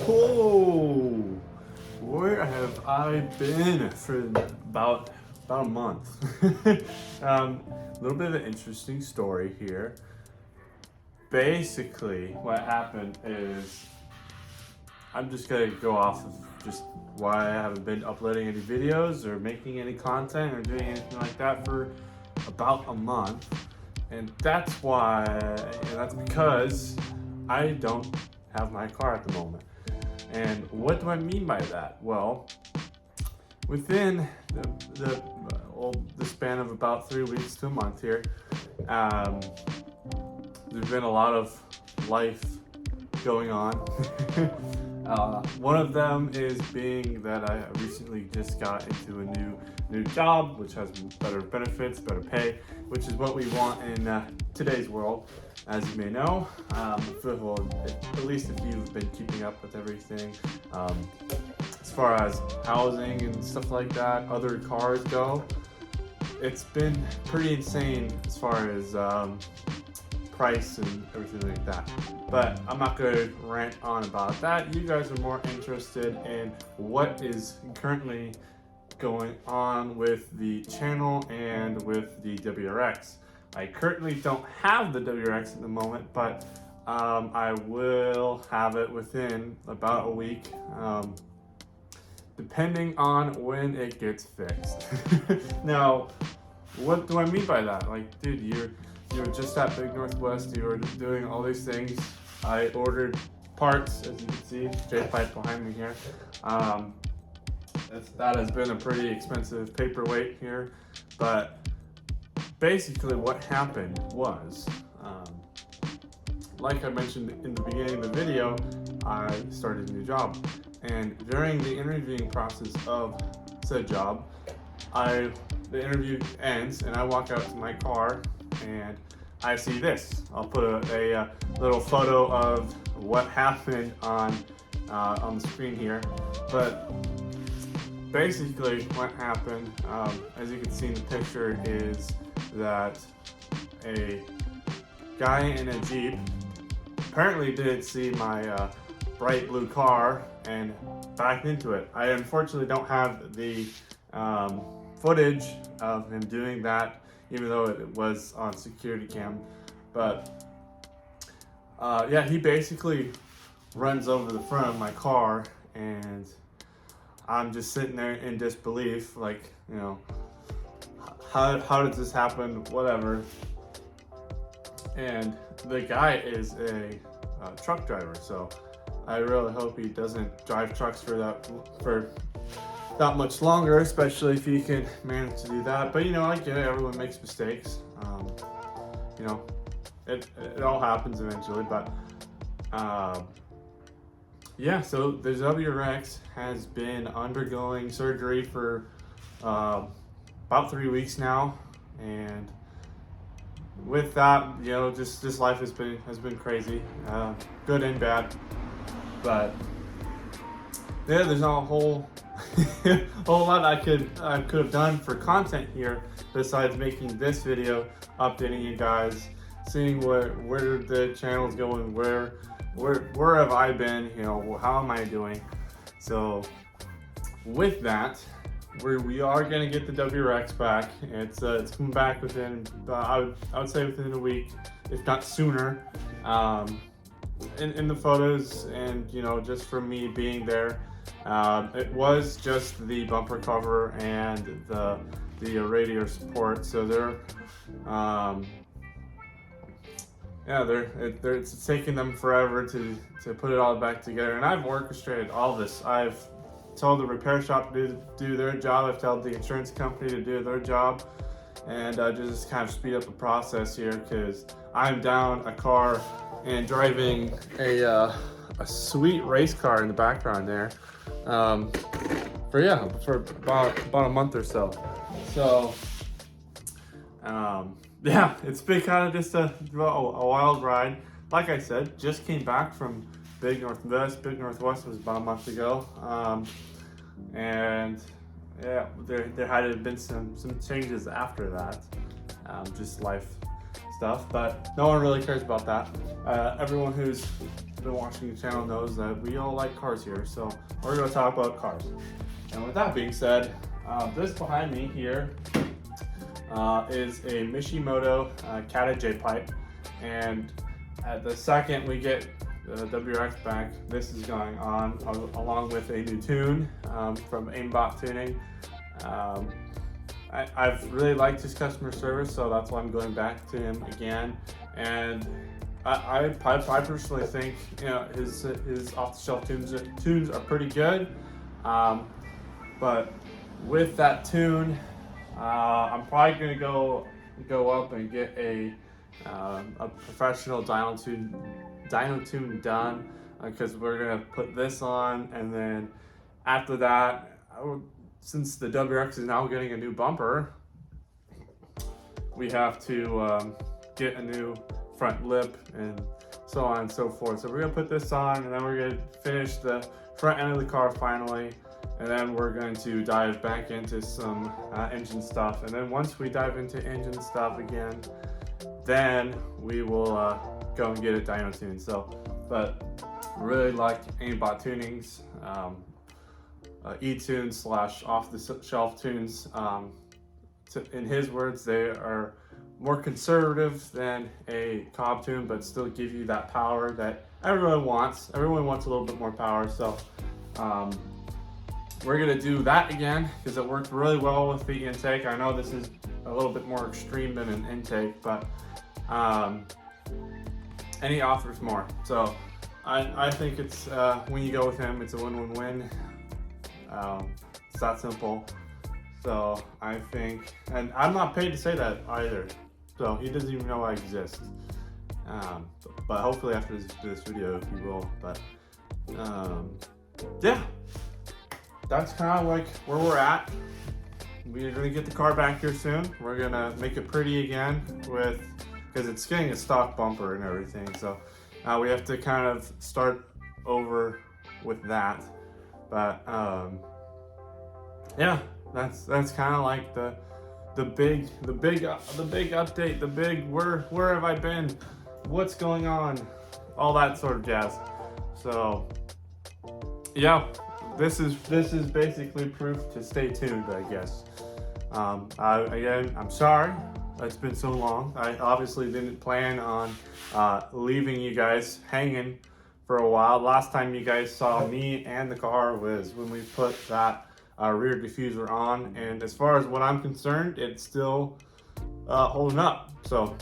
Oh, where have I been for about a month? A little bit of an interesting story here. Basically, what happened is I'm just gonna go off of just why I haven't been uploading any videos or making any content or doing anything like that for about a month. And that's because I don't have my car at the moment. And what do I mean by that? Well, within the span of about 3 weeks to a month here, there's been a lot of life going on. One of them is being that I recently just got into a new job, which has better benefits, better pay, which is what we want in today's world, as you may know. At least if you've been keeping up with everything, as far as housing and stuff like that, other cars go, it's been pretty insane as far as price and everything like that. But I'm not going to rant on about that. You guys are more interested in what is currently going on with the channel and with the WRX. I currently don't have the WRX at the moment, but I will have it within about a week, depending on when it gets fixed. Now, what do I mean by that? Like, dude, you're just at Big Northwest, you were doing all these things. I ordered parts, as you can see, J-pipe behind me here. That has been a pretty expensive paperweight here, but basically what happened was, like I mentioned in the beginning of the video, I started a new job. And during the interviewing process of said job, the interview ends and I walk out to my car and I see this. I'll put a little photo of what happened on the screen here. But basically what happened, as you can see in the picture, is that a guy in a Jeep apparently didn't see my bright blue car and backed into it. I unfortunately don't have the footage of him doing that, even though it was on security cam. But yeah, he basically runs over the front of my car and I'm just sitting there in disbelief, like, you know, how did this happen, whatever. And the guy is a truck driver, so I really hope he doesn't drive trucks for that much longer, especially if he can manage to do that. But you know, I get it, everyone makes mistakes. You know, it all happens eventually, but yeah, so the WRX has been undergoing surgery for about 3 weeks now, and with that, you know, just this life has been crazy, good and bad. But yeah, there's not a whole lot I could have done for content here besides making this video, updating you guys, seeing where the channel's going, where have I been, you know, how am I doing. So with that, we are gonna get the WRX back. It's coming back within I would say within a week, if not sooner. In the photos, and you know, just from me being there, it was just the bumper cover and the radiator support. So it's taking them forever to put it all back together. And I've orchestrated all this. I've told the repair shop to do their job. I've told the insurance company to do their job, and just kind of speed up the process here, because I'm down a car and driving a sweet race car in the background there, for about a month or so. So yeah, it's been kind of just a wild ride. Like I said, just came back from Big Northwest. Big Northwest was about a month ago, and yeah, there had been some changes after that, just life stuff, but no one really cares about that. Everyone who's been watching the channel knows that we all like cars here, so we're going to talk about cars. And with that being said, this behind me here is a Mishimoto Kata J-pipe, and at the second we get the WRX back, this is going on along with a new tune from Aimbot Tuning. I've really liked his customer service, so that's why I'm going back to him again. And I personally think, you know, his off-the-shelf tunes are pretty good. But with that tune, I'm probably gonna go up and get a professional dyno tune done, because we're gonna put this on, and then after that, since the WRX is now getting a new bumper, we have to get a new front lip and so on and so forth. So we're gonna put this on, and then we're gonna finish the front end of the car finally, and then we're going to dive back into some engine stuff. And then once we dive into engine stuff again, then we will go and get a dyno tune. So, but really like Aimbot Tunings, e-tunes / off-the-shelf tunes. In his words, they are more conservative than a Cobb tune, but still give you that power that everyone wants. Everyone wants a little bit more power, so we're gonna do that again because it worked really well with the intake. I know this is a little bit more extreme than an intake, but and he offers more. So I think it's when you go with him, it's a win-win-win. It's that simple. So I think, and I'm not paid to say that either. So he doesn't even know I exist. But hopefully after this video he will. But yeah, that's kind of like where we're at. We're gonna get the car back here soon. We're gonna make it pretty again because it's getting a stock bumper and everything. So we have to kind of start over with that. But yeah, that's kind of like the big update, the big where have I been, what's going on, all that sort of jazz. So yeah, this is basically proof to stay tuned, I guess. Again, I'm sorry it's been so long. I obviously didn't plan on leaving you guys hanging for a while. Last time you guys saw me and the car was when we put that rear diffuser on, and as far as what I'm concerned, it's still holding up. So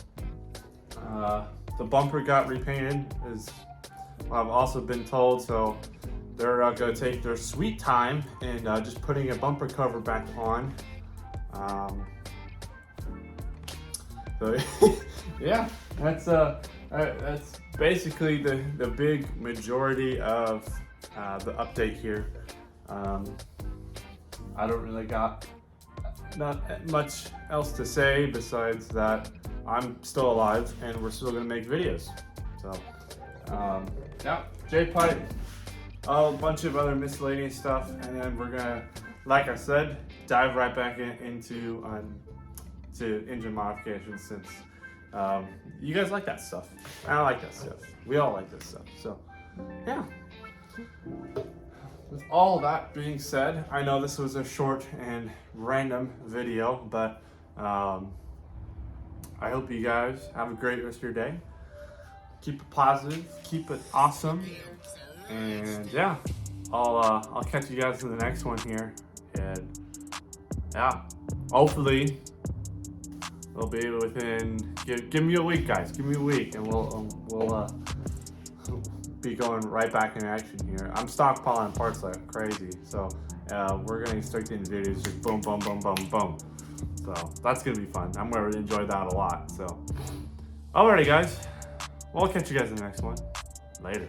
the bumper got repainted, is what I've also been told. So they're gonna take their sweet time and just putting a bumper cover back on. So yeah, that's basically the big majority of the update here. I don't really got not much else to say besides that I'm still alive and we're still gonna make videos. So yeah, J-pipe, a bunch of other miscellaneous stuff, and then we're gonna, like I said, dive right back into to engine modifications, since you guys like that stuff. I like that stuff. We all like this stuff. So yeah. With all that being said, I know this was a short and random video, but I hope you guys have a great rest of your day. Keep it positive, keep it awesome, and yeah, I'll catch you guys in the next one here, and yeah, hopefully we'll be within. Give me a week, guys. Give me a week, and we'll be going right back in action here. I'm stockpiling parts like crazy, so we're gonna start getting videos just boom, boom, boom, boom, boom. So that's gonna be fun. I'm gonna enjoy that a lot. So, alrighty, guys. Well, I'll catch you guys in the next one. Later.